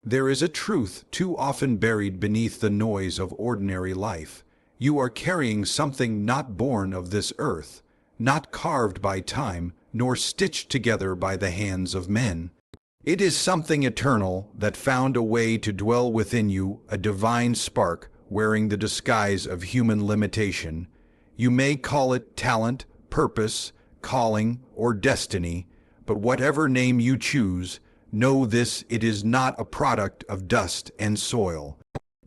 There is a truth too often buried beneath the noise of ordinary life. You are carrying something not born of this earth, not carved by time, nor stitched together by the hands of men. It is something eternal that found a way to dwell within you, a divine spark wearing the disguise of human limitation. You may call it talent, purpose, calling, or destiny, but whatever name you choose, know this: it is not a product of dust and soil.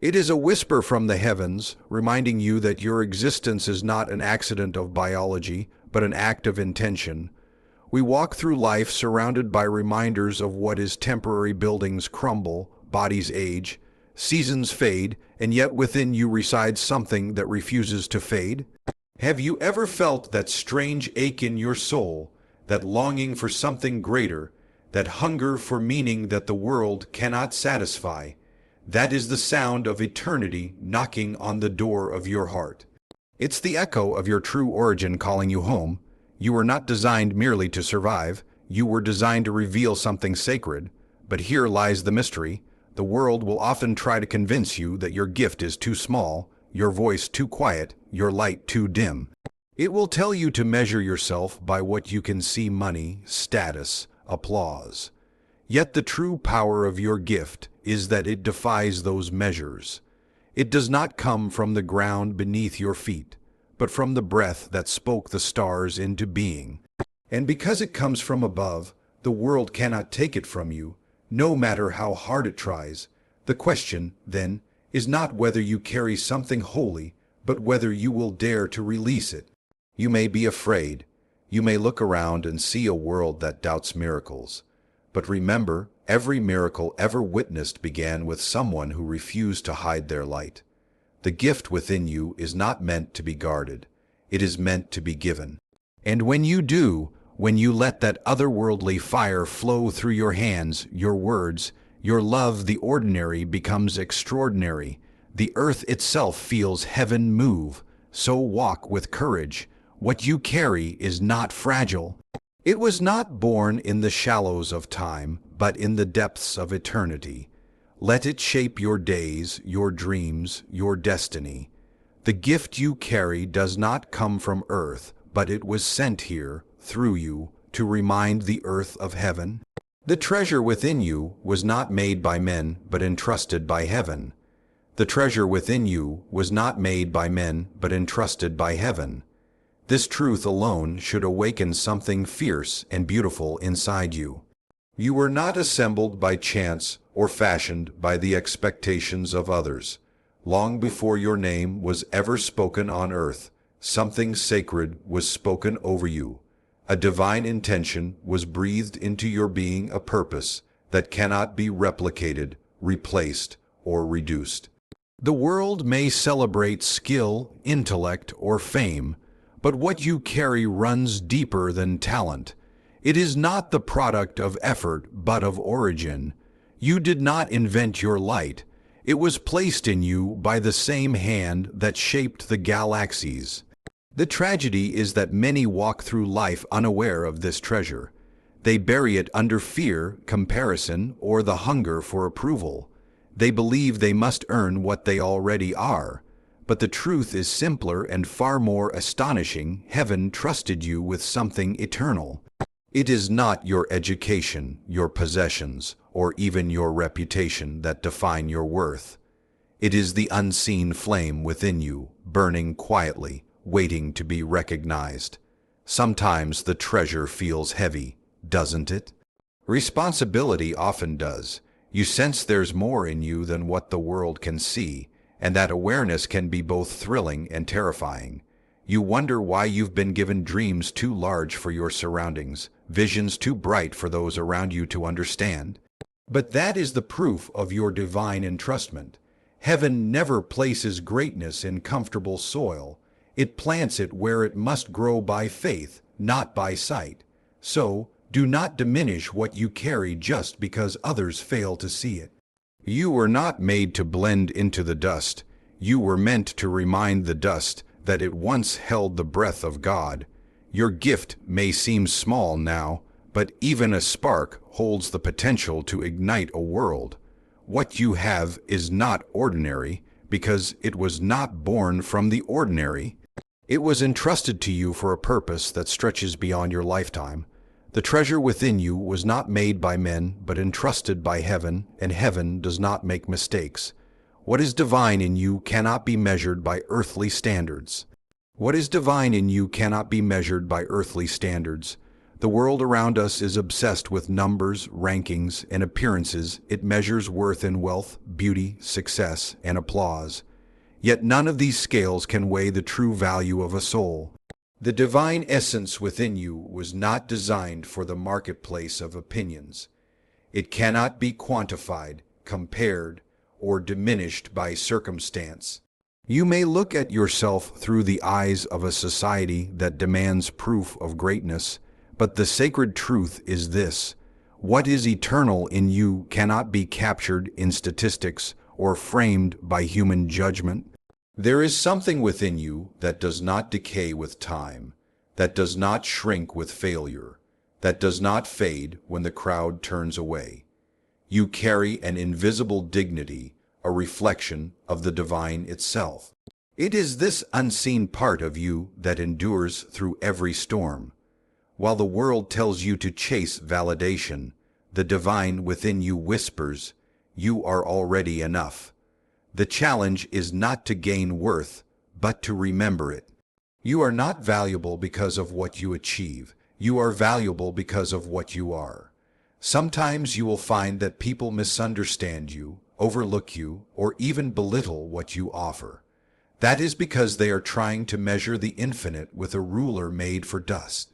It is a whisper from the heavens, reminding you that your existence is not an accident of biology, but an act of intention. We walk through life surrounded by reminders of what is temporary. Buildings crumble, bodies age, seasons fade, and yet within you resides something that refuses to fade. Have you ever felt that strange ache in your soul, that longing for something greater, that hunger for meaning that the world cannot satisfy? That is the sound of eternity knocking on the door of your heart. It's the echo of your true origin calling you home. You were not designed merely to survive. You were designed to reveal something sacred. But here lies the mystery. The world will often try to convince you that your gift is too small, your voice too quiet, your light too dim. It will tell you to measure yourself by what you can see: money, status, applause. Yet the true power of your gift is that it defies those measures. It does not come from the ground beneath your feet, but from the breath that spoke the stars into being. And because it comes from above, the world cannot take it from you, no matter how hard it tries. The question, then, is not whether you carry something holy, but whether you will dare to release it. You may be afraid. You may look around and see a world that doubts miracles. But remember, every miracle ever witnessed began with someone who refused to hide their light. The gift within you is not meant to be guarded. It is meant to be given. And when you do, when you let that otherworldly fire flow through your hands, your words, your love, the ordinary becomes extraordinary. The earth itself feels heaven move. So walk with courage. What you carry is not fragile. It was not born in the shallows of time, but in the depths of eternity. Let it shape your days, your dreams, your destiny. The gift you carry does not come from earth, but it was sent here, through you, to remind the earth of heaven. The treasure within you was not made by men, but entrusted by heaven. The treasure within you was not made by men, but entrusted by heaven. This truth alone should awaken something fierce and beautiful inside you. You were not assembled by chance or fashioned by the expectations of others. Long before your name was ever spoken on earth, something sacred was spoken over you. A divine intention was breathed into your being, a purpose that cannot be replicated, replaced, or reduced. The world may celebrate skill, intellect, or fame, but what you carry runs deeper than talent. It is not the product of effort, but of origin. You did not invent your light. It was placed in you by the same hand that shaped the galaxies. The tragedy is that many walk through life unaware of this treasure. They bury it under fear, comparison, or the hunger for approval. They believe they must earn what they already are. But the truth is simpler and far more astonishing. Heaven trusted you with something eternal. It is not your education, your possessions, or even your reputation that define your worth. It is the unseen flame within you, burning quietly, waiting to be recognized. Sometimes the treasure feels heavy, doesn't it? Responsibility often does. You sense there's more in you than what the world can see, and that awareness can be both thrilling and terrifying. You wonder why you've been given dreams too large for your surroundings, visions too bright for those around you to understand. But that is the proof of your divine entrustment. Heaven never places greatness in comfortable soil. It plants it where it must grow by faith, not by sight. So, do not diminish what you carry just because others fail to see it. You were not made to blend into the dust. You were meant to remind the dust that it once held the breath of God. Your gift may seem small now, but even a spark holds the potential to ignite a world. What you have is not ordinary, because it was not born from the ordinary. It was entrusted to you for a purpose that stretches beyond your lifetime. The treasure within you was not made by men, but entrusted by heaven, and heaven does not make mistakes. What is divine in you cannot be measured by earthly standards. What is divine in you cannot be measured by earthly standards. The world around us is obsessed with numbers, rankings, and appearances. It measures worth in wealth, beauty, success, and applause. Yet none of these scales can weigh the true value of a soul. The divine essence within you was not designed for the marketplace of opinions. It cannot be quantified, compared, or diminished by circumstance. You may look at yourself through the eyes of a society that demands proof of greatness, but the sacred truth is this: what is eternal in you cannot be captured in statistics or framed by human judgment. There is something within you that does not decay with time, that does not shrink with failure, that does not fade when the crowd turns away. You carry an invisible dignity, a reflection of the divine itself. It is this unseen part of you that endures through every storm. While the world tells you to chase validation, the divine within you whispers, "You are already enough." The challenge is not to gain worth, but to remember it. You are not valuable because of what you achieve. You are valuable because of what you are. Sometimes you will find that people misunderstand you, overlook you, or even belittle what you offer. That is because they are trying to measure the infinite with a ruler made for dust.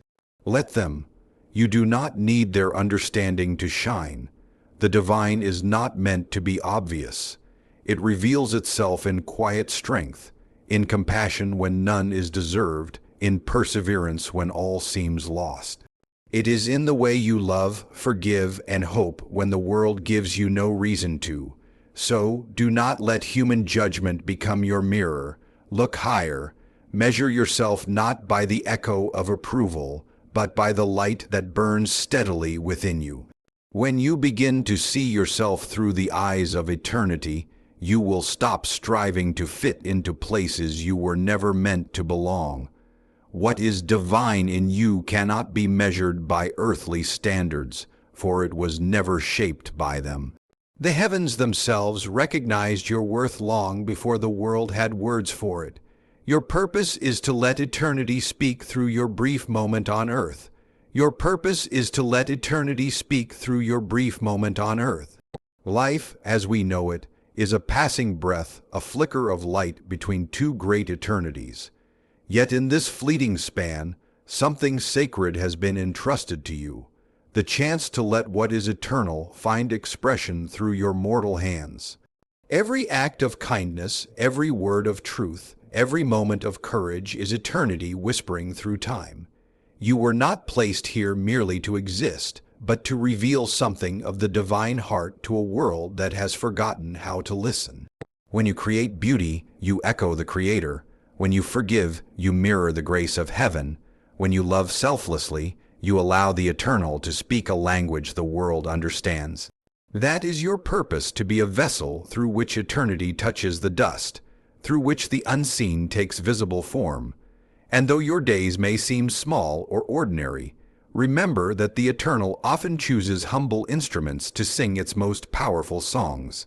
Let them. You do not need their understanding to shine. The divine is not meant to be obvious. It reveals itself in quiet strength, in compassion when none is deserved, in perseverance when all seems lost. It is in the way you love, forgive, and hope when the world gives you no reason to. So, do not let human judgment become your mirror. Look higher. Measure yourself not by the echo of approval, but by the light that burns steadily within you. When you begin to see yourself through the eyes of eternity, you will stop striving to fit into places you were never meant to belong. What is divine in you cannot be measured by earthly standards, for it was never shaped by them. The heavens themselves recognized your worth long before the world had words for it. Your purpose is to let eternity speak through your brief moment on earth. Your purpose is to let eternity speak through your brief moment on earth. Life, as we know it, is a passing breath, a flicker of light between two great eternities. Yet in this fleeting span, something sacred has been entrusted to you, the chance to let what is eternal find expression through your mortal hands. Every act of kindness, every word of truth, every moment of courage is eternity whispering through time. You were not placed here merely to exist, but to reveal something of the divine heart to a world that has forgotten how to listen. When you create beauty, you echo the Creator. When you forgive, you mirror the grace of heaven. When you love selflessly, you allow the eternal to speak a language the world understands. That is your purpose, to be a vessel through which eternity touches the dust, through which the unseen takes visible form. And though your days may seem small or ordinary, remember that the eternal often chooses humble instruments to sing its most powerful songs.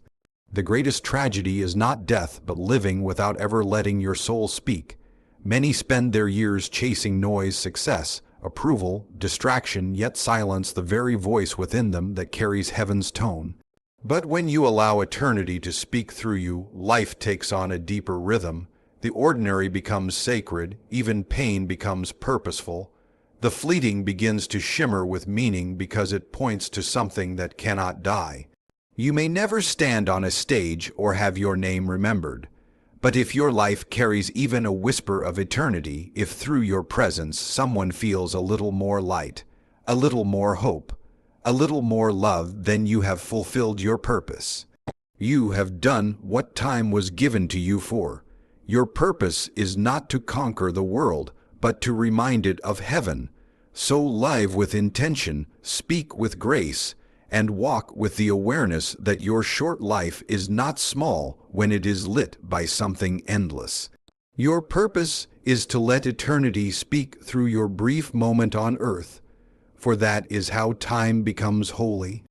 The greatest tragedy is not death, but living without ever letting your soul speak. Many spend their years chasing noise, success, approval, distraction, yet silence the very voice within them that carries heaven's tone. But when you allow eternity to speak through you, life takes on a deeper rhythm. The ordinary becomes sacred, even pain becomes purposeful. The fleeting begins to shimmer with meaning because it points to something that cannot die. You may never stand on a stage or have your name remembered, but if your life carries even a whisper of eternity, if through your presence someone feels a little more light, a little more hope, a little more love, then you have fulfilled your purpose. You have done what time was given to you for. Your purpose is not to conquer the world, but to remind it of heaven. So live with intention, speak with grace, and walk with the awareness that your short life is not small when it is lit by something endless. Your purpose is to let eternity speak through your brief moment on earth, for that is how time becomes holy.